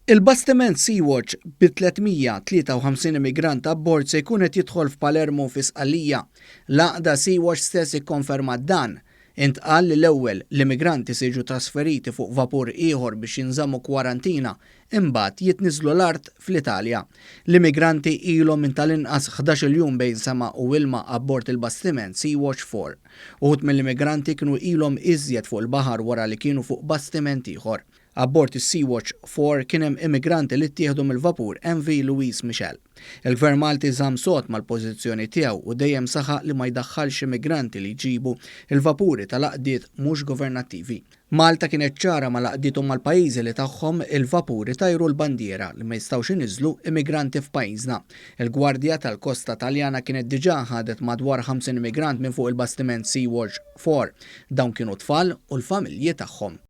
Il-bastiment Sea Watch bi 353 immigrant abbord se jkun qed jidħol f'Palermo fi Sqallija. L-għaqda Sea Watch stess ikkonferma dan. Intqal li l-ewwel l-immigranti se jiġu trasferiti fuq vapur ieħor biex jinżammu kwarantina imbagħad jitniżlu l-art fl-Italja. L-immigranti ilhom minn tal-inqas 11 jum bejn sema u ilma abbord il-bastiment Sea Watch 4. Uħud mill-immigranti kienu ilhom iżjed fuq il-baħar wara li kienu fuq bastiment ieħor. Abbord is-Sea Watch 4 kien hemm immigranti li ttieħdu mill-vapur MV Louise Michel. Il-Gvern Malti żamm sod mal-pożizzjoni tiegħu u dejjem saħaq li ma jdaħħalx immigranti li jġibu il-vapuri tal-għaqdiet mhux governattivi. Malta kienet ċara mal-għaqdiet u mal-pajjiżi li tagħhom il-vapuri tajru l-bandiera li ma jistgħux iniżlu immigranti f'pajjiżna. Il-Gwardja tal-Kosta Taljana kienet diġà ħadet madwar 50 immigrant minn fuq il-bastiment Sea Watch 4. Dawn kienu tfal u l-familji tagħhom.